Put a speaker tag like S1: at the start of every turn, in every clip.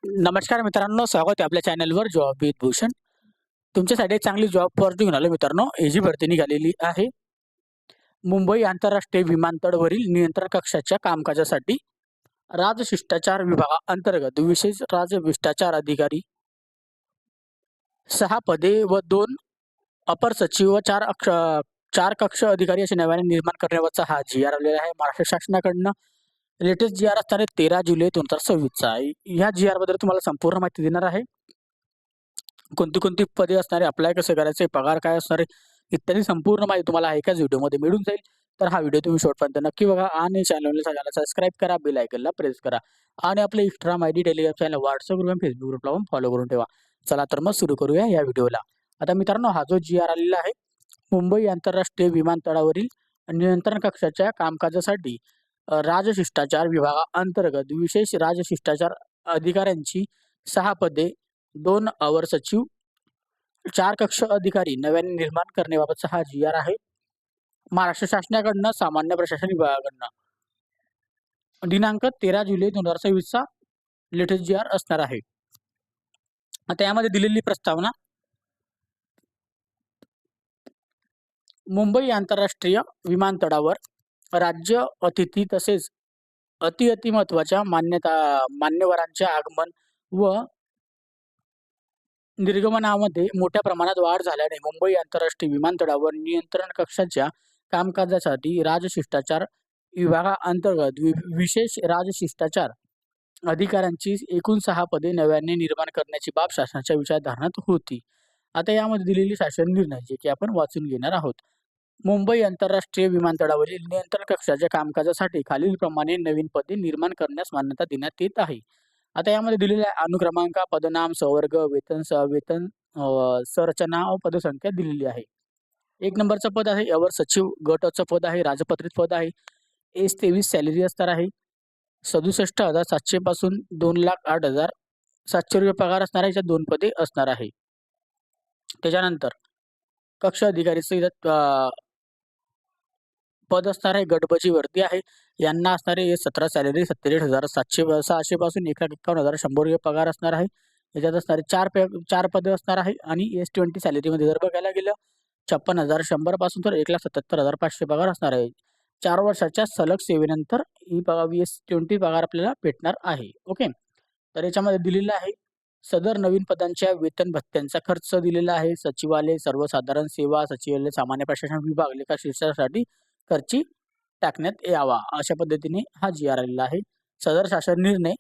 S1: नमस्कार मित्रांनो, स्वागत आहे आपल्या चॅनलवर जॉब विथ भूषण. तुमच्यासाठी एक चांगली जॉब अपॉर्च्युनिटी घेऊन आलो मित्रांनो. एजी भरती निघालेली आहे. मुंबई आंतरराष्ट्रीय विमानतळावरील नियंत्रण कक्षाच्या कामकाजासाठी राजशिष्टाचार विभागाअंतर्गत विशेष राजशिष्टाचार अधिकारी 6 पदे व 2 अपर सचिव व 4 कक्ष अधिकारी असे नव्याने निर्माण करण्यावरचा हा जी आर आलेला आहे महाराष्ट्र शासनाकडनं. लेटेस्ट जी आर असणार आहे 13 जुलै 2026चा. ह्या जी आर बद्दल तुम्हाला संपूर्ण माहिती देणार आहे. कोणती कोणती पदे असणार आहे, अप्लाय कसं करायचं, पगार काय असणार आहे, इत्यादी संपूर्ण माहिती तुम्हाला एकाच व्हिडिओमध्ये मिळून जाईल. तर हा व्हिडिओ तुम्ही शेवटपर्यंत नक्की बघा आणि चॅनलला सबस्क्राईब करा, बेल आयकनला प्रेस करा आणि आपले Instagram ID, Telegram channel, WhatsApp group, Facebook ग्रुपला पण फॉलो करून ठेवा. चला तर मग सुरू करूया या व्हिडिओला. आता मित्रांनो, हा जो जी आर आलेला आहे मुंबई आंतरराष्ट्रीय विमानतळावरील नियंत्रण कक्षाच्या कामकाजासाठी राजशिष्टाचार विभागाअंतर्गत विशेष राजशिष्टाचार अधिकाऱ्यांची 6 पदे, 2 अवर सचिव, 4 कक्ष अधिकारी नव्याने निर्माण करण्याबाबतचा हा जी आर आहे. महाराष्ट्र शासनाकडनं सामान्य प्रशासन विभागाकडनं दिनांक 13 जुलै 2026चा लेटेस्ट जी आर असणार आहे. आता यामध्ये दिलेली प्रस्तावना, मुंबई आंतरराष्ट्रीय विमानतळावर राज्य अतिथी तसेच अति महत्वाच्या मान्यवरांचे आगमन व निर्गमनामध्ये मोठ्या प्रमाणात वाढ झाल्याने मुंबई आंतरराष्ट्रीय विमानतळावर नियंत्रण कक्षाच्या कामकाजासाठी राजशिष्टाचार विभागाअंतर्गत विशेष राजशिष्टाचार अधिकाऱ्यांची एकूण 6 पदे नव्याने निर्माण करण्याची बाब शासनाच्या विचारधारणात होती. आता यामध्ये दिलेली शासन निर्णय जे की आपण वाचून घेणार आहोत. मुंबई आंतरराष्ट्रीय विमानतळावरील नियंत्रण कक्षाच्या कामकाजासाठी खालीलप्रमाणे नवीन पदे निर्माण करण्यास मान्यता देण्यात येत आहे. आता यामध्ये दिलेल्या अनुक्रमांक, पदनाम, संवर्ग, वेतन संरचना व पदसंख्या दिलेली आहे. 1 नंबरचं पद आहे अवर सचिव, गटाचं पद आहे, राजपत्रित पद आहे. S23 सॅलरी असणार आहे. 67,700 पासून 2,08,700 रुपये पगार असणार आहे. याच्यात 2 पदे असणार आहे. त्याच्यानंतर कक्ष अधिकारीचं पद असणार आहे. गटबची भरती आहे. यांना असणारे 17 सॅलरी 47,700 पासून 1,51,100 रुपये पगार असणार आहे. याच्यात असणारे 4 पदे असणार आहे आणि S20 सॅलरीमध्ये जर बघायला गेलं 56,100 पासून तर 1,77,500 पगार असणार आहे. 4 वर्षाच्या सलग सेवेनंतर ही S20 पगार आपल्याला भेटणार आहे. ओके, तर याच्यामध्ये दिलेलं आहे सदर नवीन पदांच्या वेतन भत्त्यांचा खर्च दिलेला आहे. सचिवालय, सर्वसाधारण सेवा, सचिवालय, सामान्य प्रशासन विभाग, लेखा शीर्षकासाठी खर्ची टाकण्यात यावा, अशा पद्धतीने हा जी आर आलेला आहे. सदर शासन निर्णय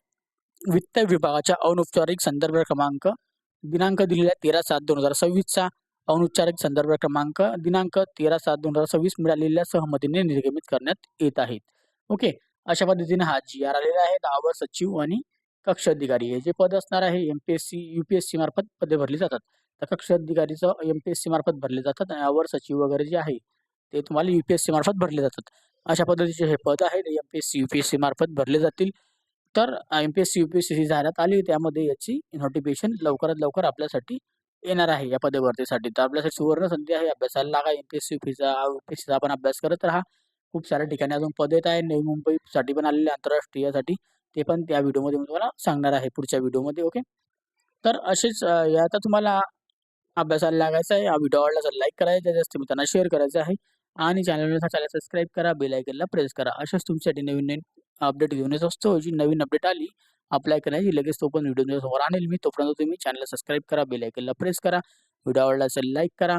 S1: वित्त विभागाच्या अनौपचारिक संदर्भ क्रमांक दिनांक दिलेला 13/7/2026चा अनौपचारिक संदर्भ क्रमांक दिनांक 13/7/2026 मिळालेल्या सहमतीने निर्गमित करण्यात येत आहेत. ओके, अशा पद्धतीने हा जी आर आलेला आहे. 10 वर सचिव आणि कक्ष अधिकारी हे जे पद असणार आहे MPSC UPSC मार्फत पदे भरली जातात. तर कक्ष अधिकारीचं MPSC मार्फत भरले जातात आणि अवर सचिव वगैरे जे आहे ते तुम्हाला UPSC मार्फत भरले जातात. अशा पद्धतीचे हे पद आहेत MPSC UPSC मार्फत भरले जातील. तर MPSC UPSC जाहिरात आली, त्यामध्ये याची नोटिफिकेशन लवकरात लवकर आपल्यासाठी येणार आहे या पदभरतीसाठी. तर आपल्यासाठी सुवर्ण संधी आहे. अभ्यासाला लागा. MPSC UPSCचा आपण अभ्यास करत राहा. खूप साऱ्या ठिकाणी अजून पद येत आहे. नवी मुंबईसाठी पण आलेले आंतरराष्ट्रीयसाठी, ते पण त्या व्हिडिओमध्ये मी तुम्हाला सांगणार आहे पुढच्या व्हिडिओमध्ये. ओके, तर असेच आता तुम्हाला अभ्यासाला लागायचं आहे. हा व्हिडिओ आवडला तर लाईक करायचा, जास्त मित्रांना शेअर करायचं आहे आणि चॅनलला सबस्क्राईब करा, बेल आयकनला प्रेस करा. अशाच तुमच्यासाठी नवीन नवीन अपडेट घेऊन येत असतो. जी नवीन अपडेट आली अप्लाय करायची लगेच तो पण व्हिडिओ समोर आणेल मी. तोपर्यंत तुम्ही चॅनलला सबस्क्राईब करा, बेल आयकनला प्रेस करा. व्हिडिओ आवडला असेल लाईक करा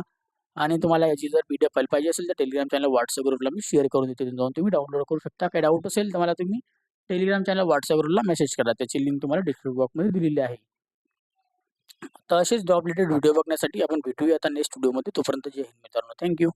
S1: आणि तुम्हाला याची जर PDF फाईल पाहिजे असेल तर टेलिग्राम चॅनल, व्हॉट्सअप ग्रुपला मी शेअर करून देतो. जाऊन तुम्ही डाउनलोड करू शकता. काही डाऊट असेल तर मला तुम्ही टेलिग्राम चॅनल, व्हॉट्सअप ग्रुपला मेसेज करा. त्याची लिंक तुम्हाला डिस्क्रिप्शन बॉक्समध्ये दिलेली आहे. तर असेच जॉब रिलेटेड व्हिडिओ बघण्यासाठी आपण भेटूया आता नेक्स्ट व्हिडिओमध्ये. तोपर्यंत जय हिंद मित्रांनो. थँक्यू.